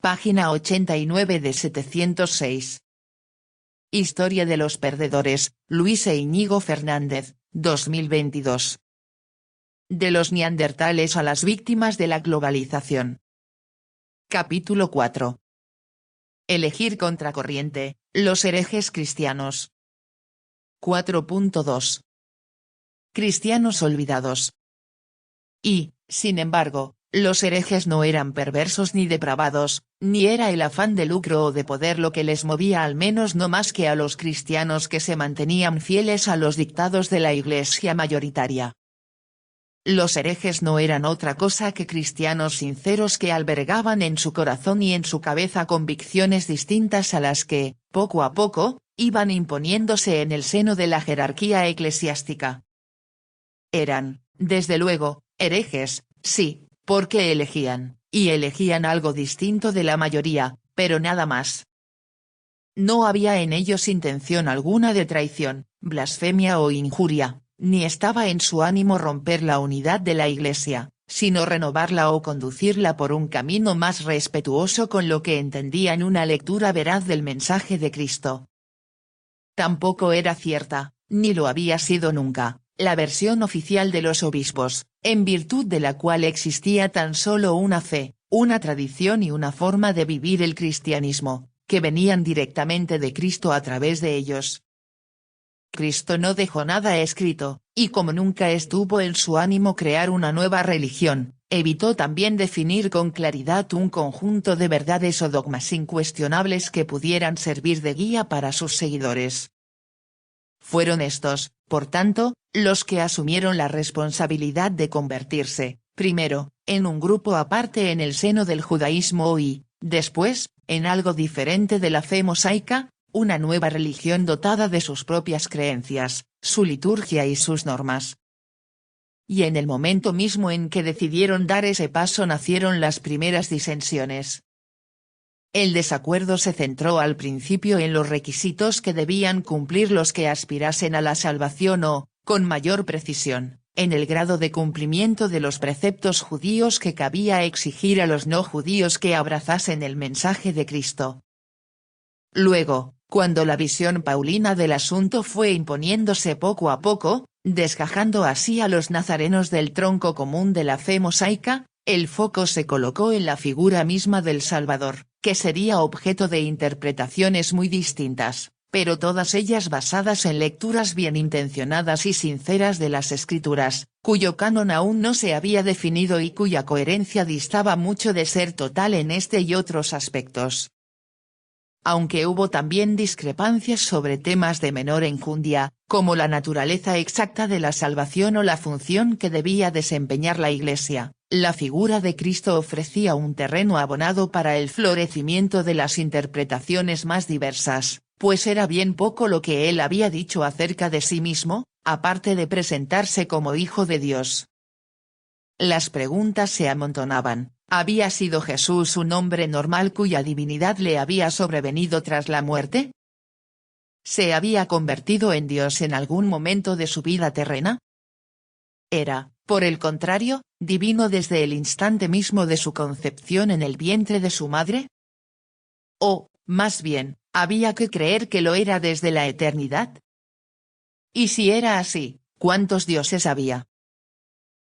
Página 89 de 706. Historia de los perdedores, Luis e Íñigo Fernández, 2022. De los neandertales a las víctimas de la globalización. Capítulo 4. Elegir contracorriente, los herejes cristianos. 4.2. Cristianos olvidados. Y, sin embargo, los herejes no eran perversos ni depravados, ni era el afán de lucro o de poder lo que les movía, al menos no más que a los cristianos que se mantenían fieles a los dictados de la Iglesia mayoritaria. Los herejes no eran otra cosa que cristianos sinceros que albergaban en su corazón y en su cabeza convicciones distintas a las que, poco a poco, iban imponiéndose en el seno de la jerarquía eclesiástica. Eran, desde luego, herejes, sí, porque elegían, y elegían algo distinto de la mayoría, pero nada más. No había en ellos intención alguna de traición, blasfemia o injuria, ni estaba en su ánimo romper la unidad de la Iglesia, sino renovarla o conducirla por un camino más respetuoso con lo que entendían una lectura veraz del mensaje de Cristo. Tampoco era cierta, ni lo había sido nunca, la versión oficial de los obispos, en virtud de la cual existía tan solo una fe, una tradición y una forma de vivir el cristianismo, que venían directamente de Cristo a través de ellos. Cristo no dejó nada escrito, y como nunca estuvo en su ánimo crear una nueva religión, evitó también definir con claridad un conjunto de verdades o dogmas incuestionables que pudieran servir de guía para sus seguidores. Fueron estos, por tanto, los que asumieron la responsabilidad de convertirse, primero, en un grupo aparte en el seno del judaísmo y, después, en algo diferente de la fe mosaica, una nueva religión dotada de sus propias creencias, su liturgia y sus normas. Y en el momento mismo en que decidieron dar ese paso nacieron las primeras disensiones. El desacuerdo se centró al principio en los requisitos que debían cumplir los que aspirasen a la salvación o, con mayor precisión, en el grado de cumplimiento de los preceptos judíos que cabía exigir a los no judíos que abrazasen el mensaje de Cristo. Luego, cuando la visión paulina del asunto fue imponiéndose poco a poco, desgajando así a los nazarenos del tronco común de la fe mosaica, el foco se colocó en la figura misma del Salvador, que sería objeto de interpretaciones muy distintas, pero todas ellas basadas en lecturas bien intencionadas y sinceras de las Escrituras, cuyo canon aún no se había definido y cuya coherencia distaba mucho de ser total en este y otros aspectos. Aunque hubo también discrepancias sobre temas de menor enjundia, como la naturaleza exacta de la salvación o la función que debía desempeñar la Iglesia, la figura de Cristo ofrecía un terreno abonado para el florecimiento de las interpretaciones más diversas, pues era bien poco lo que él había dicho acerca de sí mismo, aparte de presentarse como Hijo de Dios. Las preguntas se amontonaban. ¿Había sido Jesús un hombre normal cuya divinidad le había sobrevenido tras la muerte? ¿Se había convertido en Dios en algún momento de su vida terrena? ¿Era, por el contrario, divino desde el instante mismo de su concepción en el vientre de su madre? ¿O, más bien, había que creer que lo era desde la eternidad? Y si era así, ¿cuántos dioses había?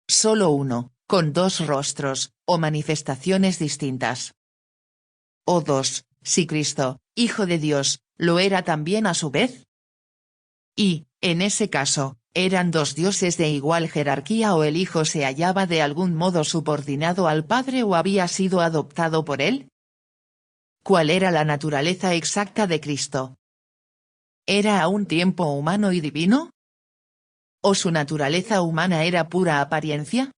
Solo uno, con dos rostros, o manifestaciones distintas. O dos, si Cristo, Hijo de Dios, lo era también a su vez. Y, en ese caso, ¿eran dos dioses de igual jerarquía o el Hijo se hallaba de algún modo subordinado al Padre o había sido adoptado por él? ¿Cuál era la naturaleza exacta de Cristo? ¿Era a un tiempo humano y divino? ¿O su naturaleza humana era pura apariencia?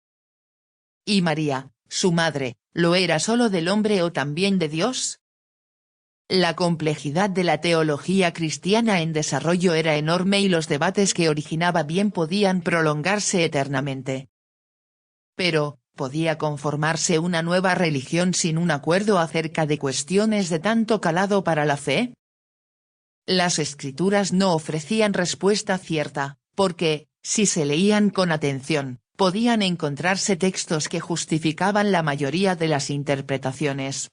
¿Y María, su madre, lo era solo del hombre o también de Dios? La complejidad de la teología cristiana en desarrollo era enorme y los debates que originaba bien podían prolongarse eternamente. Pero, ¿podía conformarse una nueva religión sin un acuerdo acerca de cuestiones de tanto calado para la fe? Las Escrituras no ofrecían respuesta cierta, porque, si se leían con atención, podían encontrarse textos que justificaban la mayoría de las interpretaciones.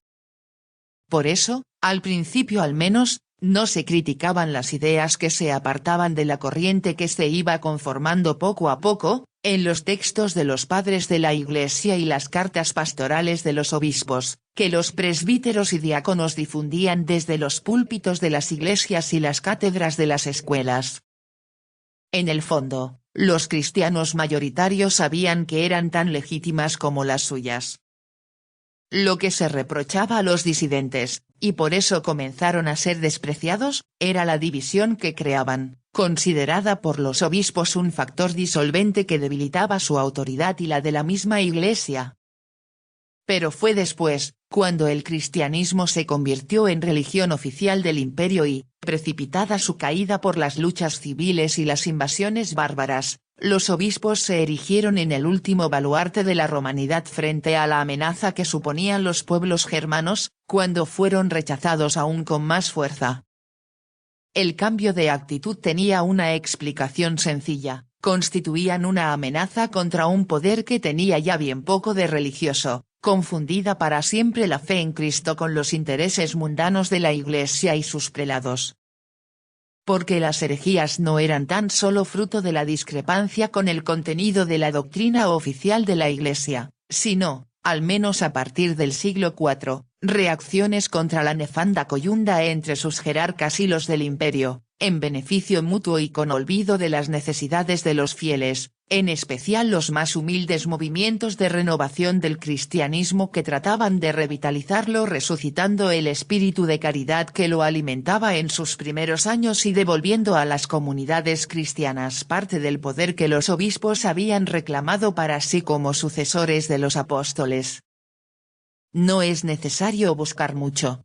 Por eso, al principio al menos, no se criticaban las ideas que se apartaban de la corriente que se iba conformando poco a poco, en los textos de los padres de la Iglesia y las cartas pastorales de los obispos, que los presbíteros y diáconos difundían desde los púlpitos de las iglesias y las cátedras de las escuelas. En el fondo, los cristianos mayoritarios sabían que eran tan legítimas como las suyas. Lo que se reprochaba a los disidentes, y por eso comenzaron a ser despreciados, era la división que creaban, considerada por los obispos un factor disolvente que debilitaba su autoridad y la de la misma Iglesia. Pero fue después, cuando el cristianismo se convirtió en religión oficial del imperio y, precipitada su caída por las luchas civiles y las invasiones bárbaras, los obispos se erigieron en el último baluarte de la romanidad frente a la amenaza que suponían los pueblos germanos, cuando fueron rechazados aún con más fuerza. El cambio de actitud tenía una explicación sencilla: constituían una amenaza contra un poder que tenía ya bien poco de religioso, confundida para siempre la fe en Cristo con los intereses mundanos de la Iglesia y sus prelados. Porque las herejías no eran tan solo fruto de la discrepancia con el contenido de la doctrina oficial de la Iglesia, sino, al menos a partir del siglo IV, reacciones contra la nefanda coyunda entre sus jerarcas y los del imperio, en beneficio mutuo y con olvido de las necesidades de los fieles, en especial los más humildes movimientos de renovación del cristianismo que trataban de revitalizarlo resucitando el espíritu de caridad que lo alimentaba en sus primeros años y devolviendo a las comunidades cristianas parte del poder que los obispos habían reclamado para sí como sucesores de los apóstoles. No es necesario buscar mucho.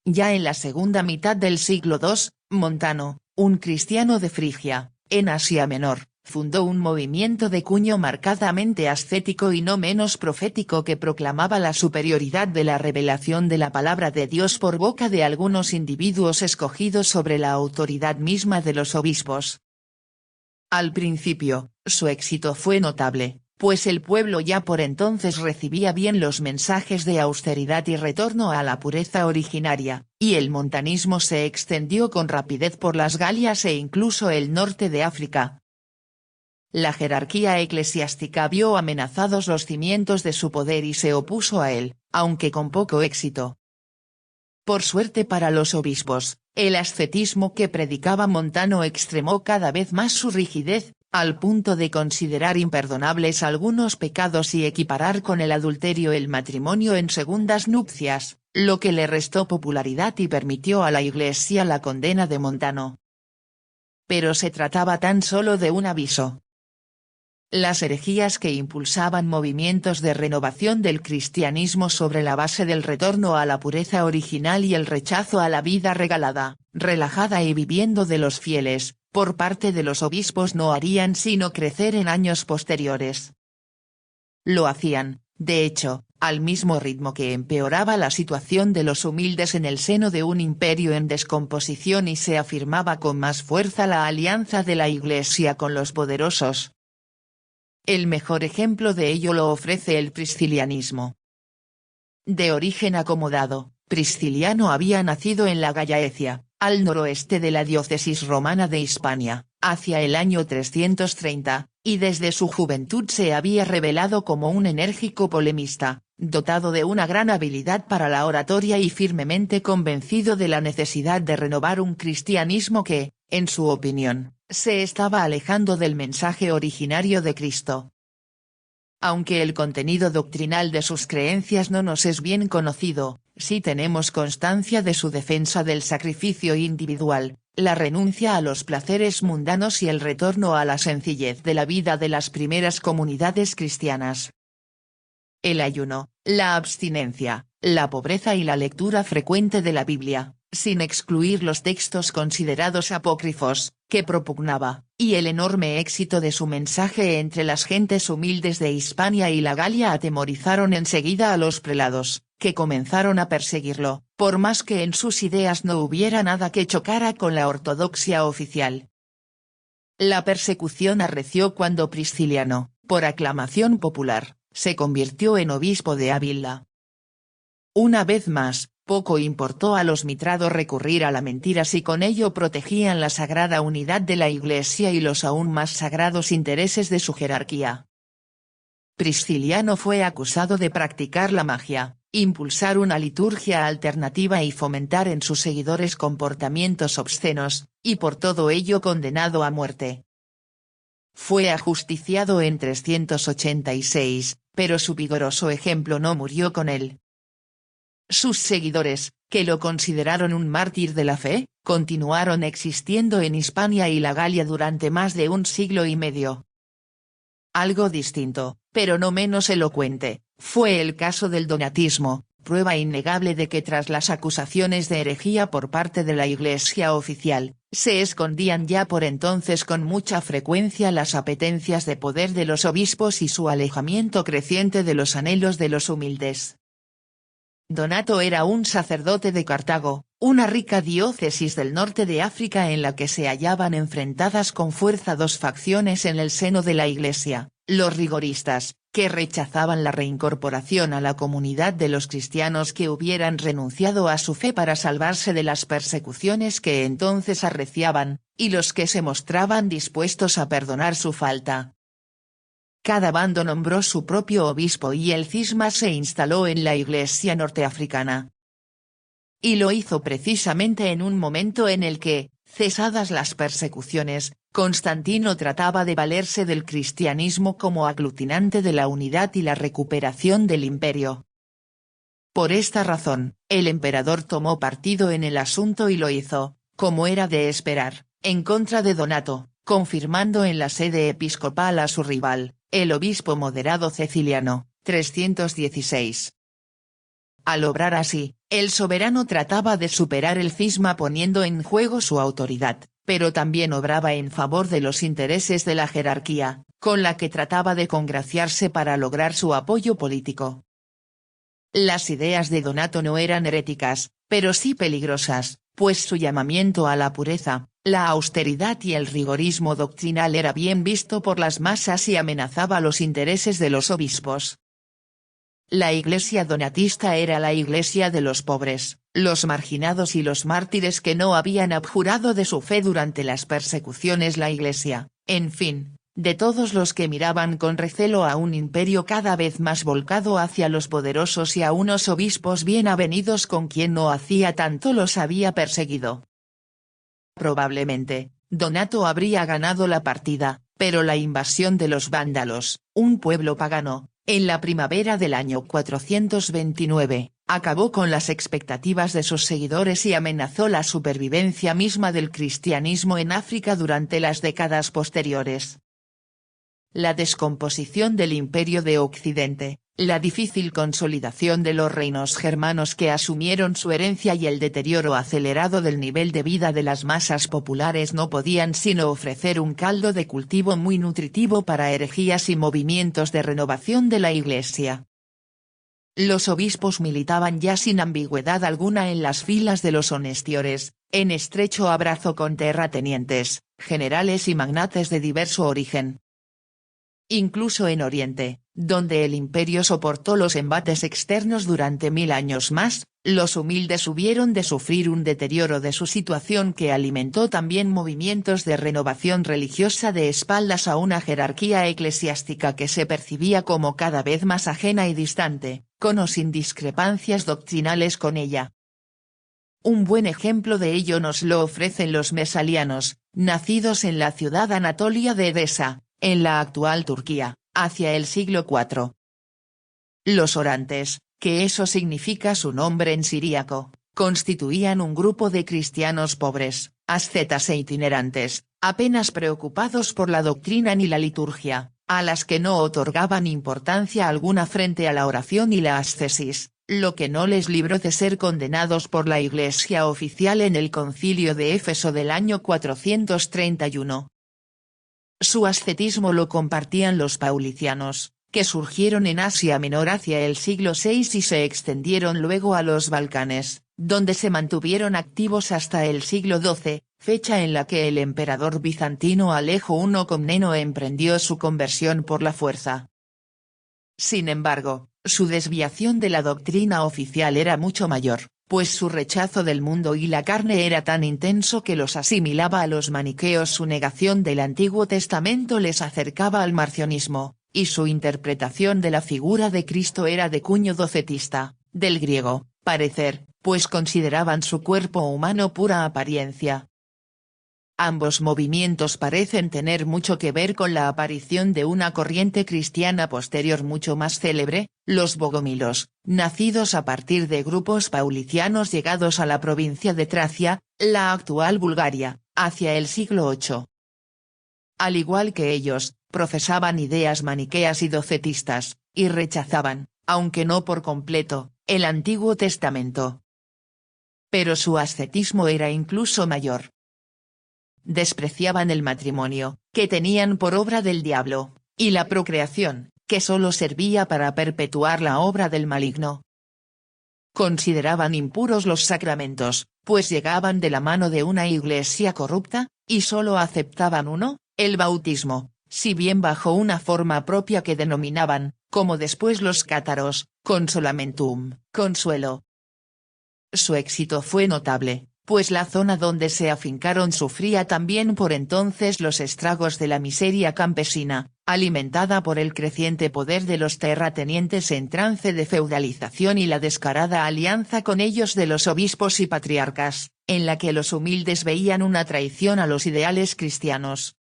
Ya en la segunda mitad del siglo II, Montano, un cristiano de Frigia, en Asia Menor, fundó un movimiento de cuño marcadamente ascético y no menos profético que proclamaba la superioridad de la revelación de la palabra de Dios por boca de algunos individuos escogidos sobre la autoridad misma de los obispos. Al principio, su éxito fue notable, pues el pueblo ya por entonces recibía bien los mensajes de austeridad y retorno a la pureza originaria, y el montanismo se extendió con rapidez por las Galias e incluso el norte de África. La jerarquía eclesiástica vio amenazados los cimientos de su poder y se opuso a él, aunque con poco éxito. Por suerte para los obispos, el ascetismo que predicaba Montano extremó cada vez más su rigidez, al punto de considerar imperdonables algunos pecados y equiparar con el adulterio el matrimonio en segundas nupcias, lo que le restó popularidad y permitió a la Iglesia la condena de Montano. Pero se trataba tan solo de un aviso. Las herejías que impulsaban movimientos de renovación del cristianismo sobre la base del retorno a la pureza original y el rechazo a la vida regalada, relajada y viviendo de los fieles, por parte de los obispos no harían sino crecer en años posteriores. Lo hacían, de hecho, al mismo ritmo que empeoraba la situación de los humildes en el seno de un imperio en descomposición y se afirmaba con más fuerza la alianza de la Iglesia con los poderosos. El mejor ejemplo de ello lo ofrece el priscilianismo. De origen acomodado, Prisciliano había nacido en la Gallaecia, al noroeste de la diócesis romana de Hispania, hacia el año 330, y desde su juventud se había revelado como un enérgico polemista, dotado de una gran habilidad para la oratoria y firmemente convencido de la necesidad de renovar un cristianismo que, en su opinión, se estaba alejando del mensaje originario de Cristo. Aunque el contenido doctrinal de sus creencias no nos es bien conocido, sí tenemos constancia de su defensa del sacrificio individual, la renuncia a los placeres mundanos y el retorno a la sencillez de la vida de las primeras comunidades cristianas. El ayuno, la abstinencia, la pobreza y la lectura frecuente de la Biblia, sin excluir los textos considerados apócrifos, que propugnaba, y el enorme éxito de su mensaje entre las gentes humildes de Hispania y la Galia atemorizaron enseguida a los prelados, que comenzaron a perseguirlo, por más que en sus ideas no hubiera nada que chocara con la ortodoxia oficial. La persecución arreció cuando Prisciliano, por aclamación popular, se convirtió en obispo de Ávila. Una vez más, Poco importó a los mitrados recurrir a la mentira si con ello protegían la sagrada unidad de la Iglesia y los aún más sagrados intereses de su jerarquía. Prisciliano fue acusado de practicar la magia, impulsar una liturgia alternativa y fomentar en sus seguidores comportamientos obscenos, y por todo ello condenado a muerte. Fue ajusticiado en 386, pero su vigoroso ejemplo no murió con él. Sus seguidores, que lo consideraron un mártir de la fe, continuaron existiendo en Hispania y la Galia durante más de un siglo y medio. Algo distinto, pero no menos elocuente, fue el caso del donatismo, prueba innegable de que tras las acusaciones de herejía por parte de la Iglesia oficial, se escondían ya por entonces con mucha frecuencia las apetencias de poder de los obispos y su alejamiento creciente de los anhelos de los humildes. Donato era un sacerdote de Cartago, una rica diócesis del norte de África en la que se hallaban enfrentadas con fuerza dos facciones en el seno de la Iglesia, los rigoristas, que rechazaban la reincorporación a la comunidad de los cristianos que hubieran renunciado a su fe para salvarse de las persecuciones que entonces arreciaban, y los que se mostraban dispuestos a perdonar su falta. Cada bando nombró su propio obispo y el cisma se instaló en la Iglesia norteafricana. Y lo hizo precisamente en un momento en el que, cesadas las persecuciones, Constantino trataba de valerse del cristianismo como aglutinante de la unidad y la recuperación del imperio. Por esta razón, el emperador tomó partido en el asunto y lo hizo, como era de esperar, en contra de Donato, confirmando en la sede episcopal a su rival, el obispo moderado Ceciliano, 316. Al obrar así, el soberano trataba de superar el cisma poniendo en juego su autoridad, pero también obraba en favor de los intereses de la jerarquía, con la que trataba de congraciarse para lograr su apoyo político. Las ideas de Donato no eran heréticas, pero sí peligrosas, pues su llamamiento a la pureza, la austeridad y el rigorismo doctrinal era bien visto por las masas y amenazaba los intereses de los obispos. La iglesia donatista era la iglesia de los pobres, los marginados y los mártires que no habían abjurado de su fe durante las persecuciones. La iglesia, en fin, de todos los que miraban con recelo a un imperio cada vez más volcado hacia los poderosos y a unos obispos bien avenidos con quien no hacía tanto los había perseguido. Probablemente, Donato habría ganado la partida, pero la invasión de los vándalos, un pueblo pagano, en la primavera del año 429, acabó con las expectativas de sus seguidores y amenazó la supervivencia misma del cristianismo en África durante las décadas posteriores. La descomposición del Imperio de Occidente, la difícil consolidación de los reinos germanos que asumieron su herencia y el deterioro acelerado del nivel de vida de las masas populares no podían sino ofrecer un caldo de cultivo muy nutritivo para herejías y movimientos de renovación de la Iglesia. Los obispos militaban ya sin ambigüedad alguna en las filas de los honestiores, en estrecho abrazo con terratenientes, generales y magnates de diverso origen. Incluso en Oriente, donde el imperio soportó los embates externos durante 1000 años más, los humildes hubieron de sufrir un deterioro de su situación que alimentó también movimientos de renovación religiosa de espaldas a una jerarquía eclesiástica que se percibía como cada vez más ajena y distante, con o sin discrepancias doctrinales con ella. Un buen ejemplo de ello nos lo ofrecen los mesalianos, nacidos en la ciudad anatolia de Edesa, en la actual Turquía, hacia el siglo IV. Los orantes, que eso significa su nombre en siríaco, constituían un grupo de cristianos pobres, ascetas e itinerantes, apenas preocupados por la doctrina ni la liturgia, a las que no otorgaban importancia alguna frente a la oración y la ascesis, lo que no les libró de ser condenados por la Iglesia oficial en el Concilio de Éfeso del año 431. Su ascetismo lo compartían los paulicianos, que surgieron en Asia Menor hacia el siglo VI y se extendieron luego a los Balcanes, donde se mantuvieron activos hasta el siglo XII, fecha en la que el emperador bizantino Alejo I Comneno emprendió su conversión por la fuerza. Sin embargo, su desviación de la doctrina oficial era mucho mayor, pues su rechazo del mundo y la carne era tan intenso que los asimilaba a los maniqueos. Su negación del Antiguo Testamento les acercaba al marcionismo, y su interpretación de la figura de Cristo era de cuño docetista, del griego, parecer, pues consideraban su cuerpo humano pura apariencia. Ambos movimientos parecen tener mucho que ver con la aparición de una corriente cristiana posterior mucho más célebre, los bogomilos, nacidos a partir de grupos paulicianos llegados a la provincia de Tracia, la actual Bulgaria, hacia el siglo VIII. Al igual que ellos, profesaban ideas maniqueas y docetistas, y rechazaban, aunque no por completo, el Antiguo Testamento. Pero su ascetismo era incluso mayor. Despreciaban el matrimonio, que tenían por obra del diablo, y la procreación, que solo servía para perpetuar la obra del maligno. Consideraban impuros los sacramentos, pues llegaban de la mano de una iglesia corrupta, y solo aceptaban uno, el bautismo, si bien bajo una forma propia que denominaban, como después los cátaros, consolamentum, consuelo. Su éxito fue notable, pues la zona donde se afincaron sufría también por entonces los estragos de la miseria campesina, alimentada por el creciente poder de los terratenientes en trance de feudalización y la descarada alianza con ellos de los obispos y patriarcas, en la que los humildes veían una traición a los ideales cristianos.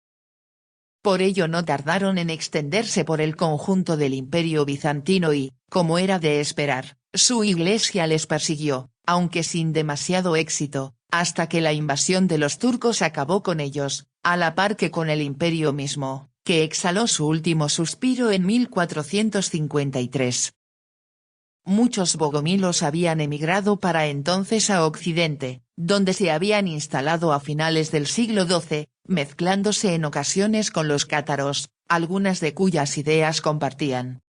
Por ello no tardaron en extenderse por el conjunto del Imperio bizantino y, como era de esperar, su iglesia les persiguió, aunque sin demasiado éxito, hasta que la invasión de los turcos acabó con ellos, a la par que con el imperio mismo, que exhaló su último suspiro en 1453. Muchos bogomilos habían emigrado para entonces a Occidente, donde se habían instalado a finales del siglo XII, mezclándose en ocasiones con los cátaros, algunas de cuyas ideas compartían.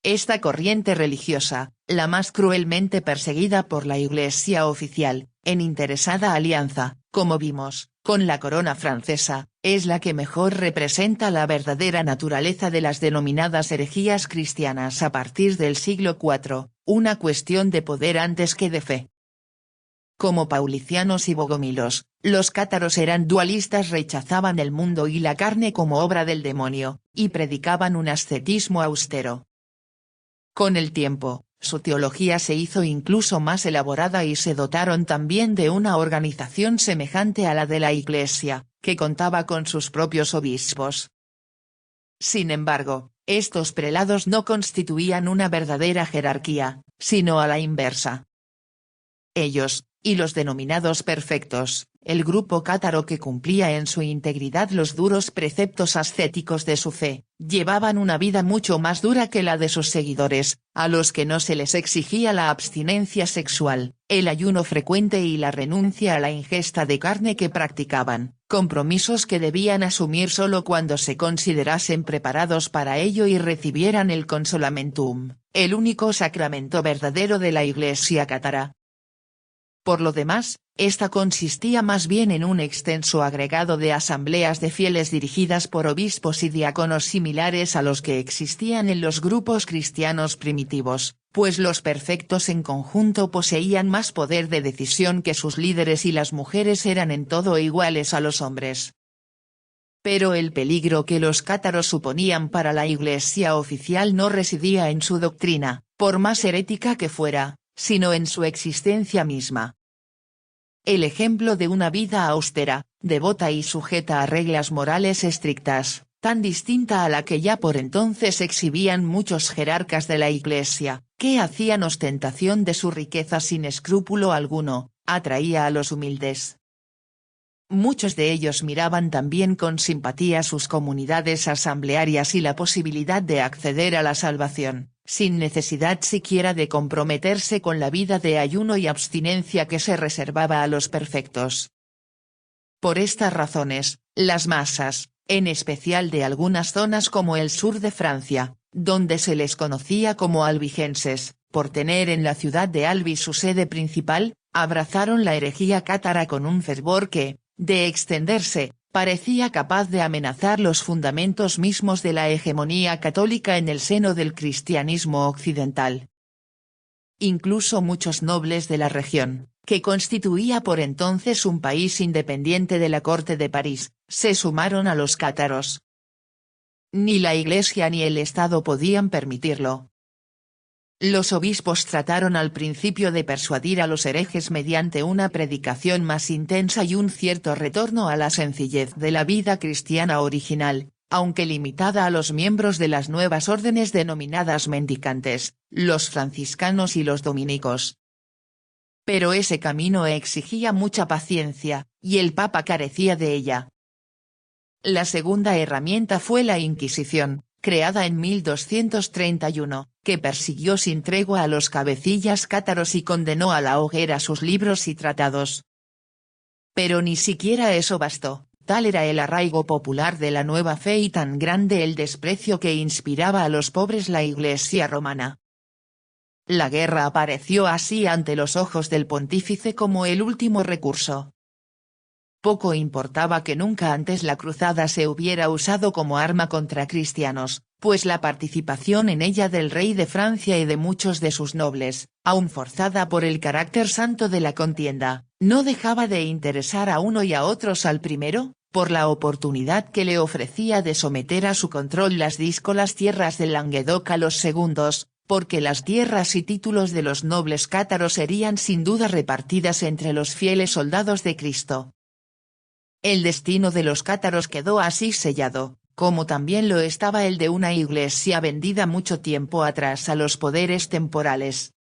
Esta corriente religiosa, la más cruelmente perseguida por la Iglesia oficial, en interesada alianza, como vimos, con la corona francesa, es la que mejor representa la verdadera naturaleza de las denominadas herejías cristianas a partir del siglo IV, una cuestión de poder antes que de fe. Como paulicianos y bogomilos, los cátaros eran dualistas, rechazaban el mundo y la carne como obra del demonio, y predicaban un ascetismo austero. Con el tiempo, su teología se hizo incluso más elaborada y se dotaron también de una organización semejante a la de la Iglesia, que contaba con sus propios obispos. Sin embargo, estos prelados no constituían una verdadera jerarquía, sino a la inversa. Ellos, y los denominados perfectos, el grupo cátaro que cumplía en su integridad los duros preceptos ascéticos de su fe, llevaban una vida mucho más dura que la de sus seguidores, a los que no se les exigía la abstinencia sexual, el ayuno frecuente y la renuncia a la ingesta de carne que practicaban, compromisos que debían asumir solo cuando se considerasen preparados para ello y recibieran el consolamentum, el único sacramento verdadero de la Iglesia cátara. Por lo demás, esta consistía más bien en un extenso agregado de asambleas de fieles dirigidas por obispos y diáconos similares a los que existían en los grupos cristianos primitivos, pues los perfectos en conjunto poseían más poder de decisión que sus líderes y las mujeres eran en todo iguales a los hombres. Pero el peligro que los cátaros suponían para la Iglesia oficial no residía en su doctrina, por más herética que fuera, sino en su existencia misma. El ejemplo de una vida austera, devota y sujeta a reglas morales estrictas, tan distinta a la que ya por entonces exhibían muchos jerarcas de la Iglesia, que hacían ostentación de su riqueza sin escrúpulo alguno, atraía a los humildes. Muchos de ellos miraban también con simpatía sus comunidades asamblearias y la posibilidad de acceder a la salvación, sin necesidad siquiera de comprometerse con la vida de ayuno y abstinencia que se reservaba a los perfectos. Por estas razones, las masas, en especial de algunas zonas como el sur de Francia, donde se les conocía como albigenses, por tener en la ciudad de Albi su sede principal, abrazaron la herejía cátara con un fervor que, de extenderse, parecía capaz de amenazar los fundamentos mismos de la hegemonía católica en el seno del cristianismo occidental. incluso muchos nobles de la región, que constituía por entonces un país independiente de la corte de París, se sumaron a los cátaros. Ni la Iglesia ni el Estado podían permitirlo. Los obispos trataron al principio de persuadir a los herejes mediante una predicación más intensa y un cierto retorno a la sencillez de la vida cristiana original, aunque limitada a los miembros de las nuevas órdenes denominadas mendicantes, los franciscanos y los dominicos. Pero ese camino exigía mucha paciencia, y el Papa carecía de ella. La segunda herramienta fue la Inquisición, creada en 1231, que persiguió sin tregua a los cabecillas cátaros y condenó a la hoguera sus libros y tratados. Pero ni siquiera eso bastó, tal era el arraigo popular de la nueva fe y tan grande el desprecio que inspiraba a los pobres la Iglesia romana. La guerra apareció así ante los ojos del pontífice como el último recurso. Poco importaba que nunca antes la cruzada se hubiera usado como arma contra cristianos, pues la participación en ella del rey de Francia y de muchos de sus nobles, aun forzada por el carácter santo de la contienda, no dejaba de interesar a uno y a otros al primero, por la oportunidad que le ofrecía de someter a su control las díscolas tierras del Languedoc a los segundos, porque las tierras y títulos de los nobles cátaros serían sin duda repartidas entre los fieles soldados de Cristo. El destino de los cátaros quedó así sellado, como también lo estaba el de una iglesia vendida mucho tiempo atrás a los poderes temporales.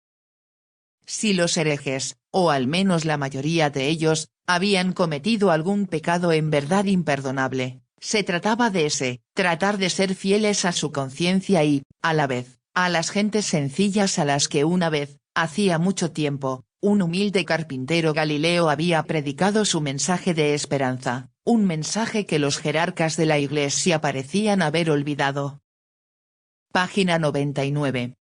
Si los herejes, o al menos la mayoría de ellos, habían cometido algún pecado en verdad imperdonable, se trataba de tratar de ser fieles a su conciencia y, a la vez, a las gentes sencillas a las que una vez, hacía mucho tiempo, un humilde carpintero galileo había predicado su mensaje de esperanza, un mensaje que los jerarcas de la Iglesia parecían haber olvidado. Página 99.